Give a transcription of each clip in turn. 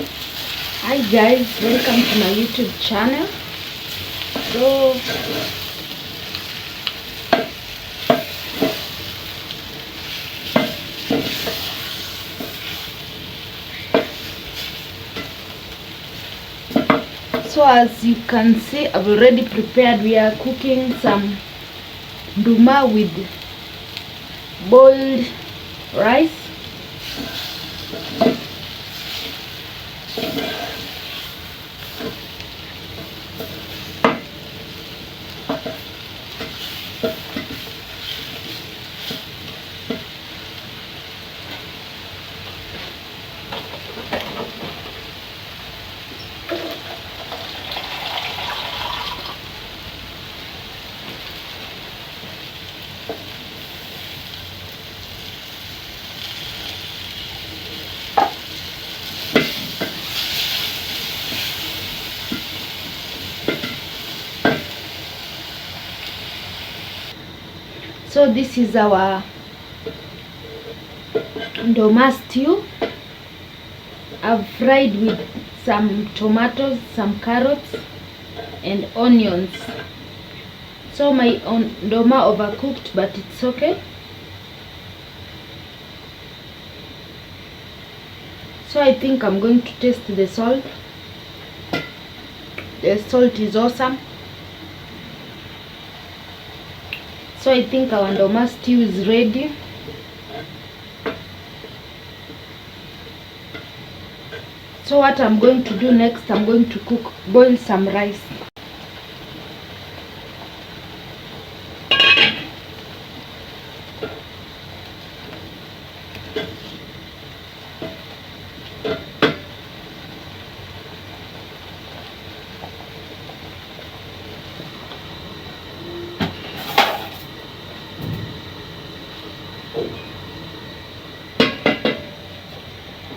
Hi guys, welcome to my YouTube channel. So as you can see, I've already prepared. We are cooking some nduma with boiled rice. So this is our nduma stew. I've fried with some tomatoes, some carrots and onions. So my nduma overcooked, but it's okay. So I think I'm going to taste the salt. The salt is awesome. So I think our nduma stew is ready. So what I'm going to do next, I'm going to boil some rice.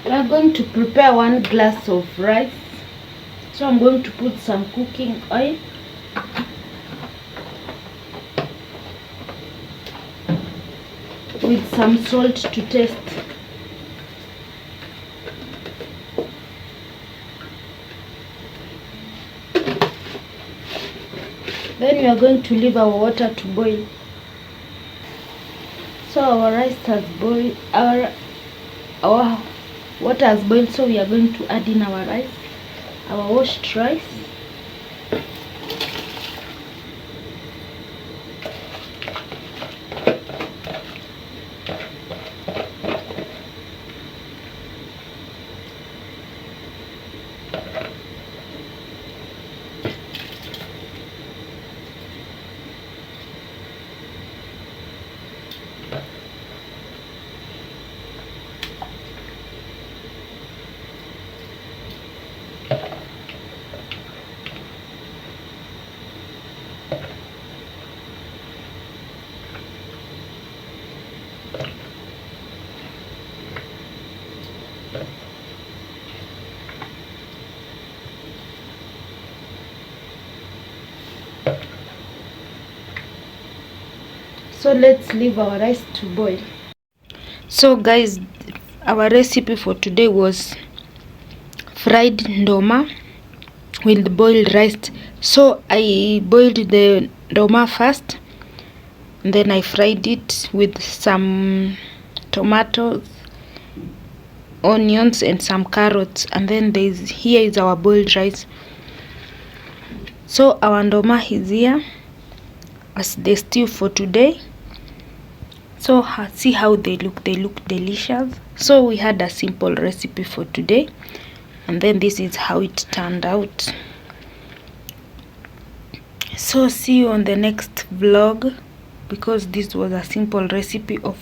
We are going to prepare 1 glass of rice. So I'm going to put some cooking oil. With some salt to taste. Then we are going to leave our water to boil. So our rice has boiled, our water has boiled, so we are going to add in our rice, our washed rice. So let's leave our rice to boil. So guys, our recipe for today was fried nduma with boiled rice. So I boiled the nduma first, then I fried it with some tomatoes, onions and some carrots, and then here is our boiled rice. So our nduma is here as the stew for today. So see how they look delicious. So we had a simple recipe for today, and then this is how it turned out. So see you on the next vlog, because this was a simple recipe of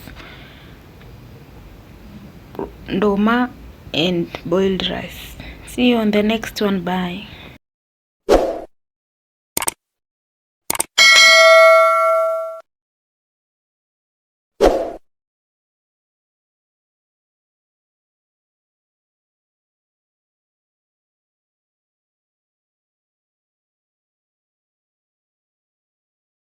nduma and boiled rice. See you on the next one. Bye.